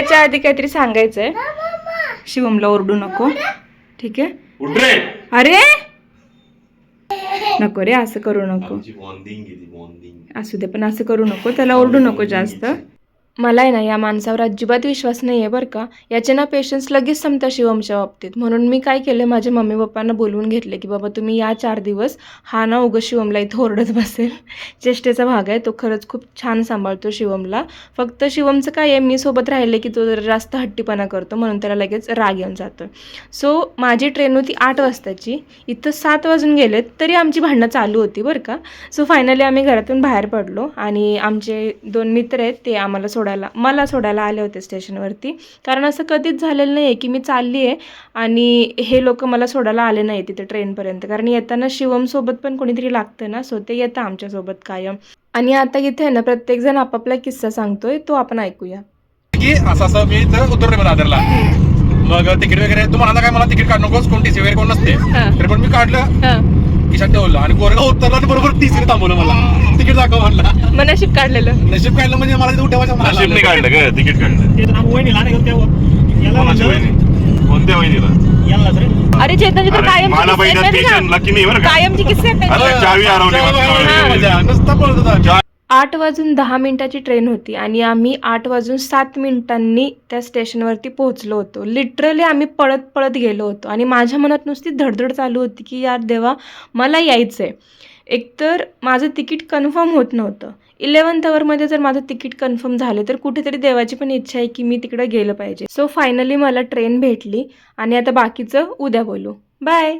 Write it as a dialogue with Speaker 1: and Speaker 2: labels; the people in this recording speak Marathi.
Speaker 1: याच्या आधी काहीतरी सांगायचंय. शिवमला ओरडू नको, ठीक आहे? अरे नको रे, असं करू नको. असू दे, पण असं करू नको, त्याला ओरडू नको जास्त. मला आहे ना या माणसावर अजिबात विश्वास नाही आहे बरं का. याचे ना पेशन्स लगेच संपतात शिवमच्या बाबतीत. म्हणून मी काय केलं, माझ्या मम्मी पप्पांना बोलवून घेतले की बाबा तुम्ही या 4 दिवस. हा ना उगाच शिवमला इथं ओरडत बसेल. चेष्टेचा भाग आहे, तो खरंच खूप छान सांभाळतो शिवमला. फक्त शिवमचं काय आहे, मी सोबत राहिले की तो जरा जास्त हट्टीपणा करतो, म्हणून त्याला लगेच राग येऊन जातो. सो माझी ट्रेन होती 8 वाजताची, इथं 7 वाजून गेलेत तरी आमची भांडणं चालू होती बरं का. सो फायनली आम्ही घरातून बाहेर पडलो आणि आमचे 2 मित्र आहेत ते आम्हाला मला सोडायला आले होते स्टेशनवरती. कारण असं कधीच झालेलं नाही आहे की मी चालली आहे आणि हे लोक मला सोडायला आले नाही तिथे ट्रेनपर्यंत. कारण येताना शिवमसोबत पण कोणीतरी लागतं ना, सो ते येतं आमच्यासोबत कायम. आणि आता इथे ना प्रत्येकजण आपापला किस्सा सांगतोय, तो आपण ऐकूया.
Speaker 2: की असं मी इथं उतरले दादरला. मग तिकीट वगैरे तू म्हणाला काय मला तिकीट काढ नकोस, कोण टीसी वगैरे कोण नसते. तरी पण मी काढलं, खिशात ठेवलं आणि कोरेगाव उतरला आणि बरोबर टीसीने थांबवलं मला. तिकीट दाखव म्हणला.
Speaker 1: मग नशीब काढलेलं.
Speaker 2: नशीब काढलं म्हणजे मला तिथे उठवायचं.
Speaker 3: नशीब नाही काढलं का तिकीट काढलं? कोणत्या वहिनीला?
Speaker 1: अरे चेतन तर कायम
Speaker 3: मला पहिल्या स्टेशनला की नाही बरं का?
Speaker 1: कायमची किस्से आहेत.
Speaker 3: अरे चावी हरवली.
Speaker 2: नुसता बोलत होता.
Speaker 1: 8 वाजून 10 मिनिटाची ट्रेन होती आणि आम्ही 8 वाजून 7 मिनिटांनी त्या स्टेशनवरती पोहोचलो होतो. लिटरली आम्ही पळत पळत गेलो होतो आणि माझ्या मनात नुसती धडधड चालू होती की यार देवा मला यायचं आहे. एकतर माझं तिकीट कन्फर्म होत नव्हतं. 11th आवरमध्ये जर माझं तिकीट कन्फर्म झालं तर कुठेतरी देवाची पण इच्छा आहे की मी तिकडं गेलं पाहिजे. सो फायनली मला ट्रेन भेटली आणि आता बाकीचं उद्या बोलू. बाय.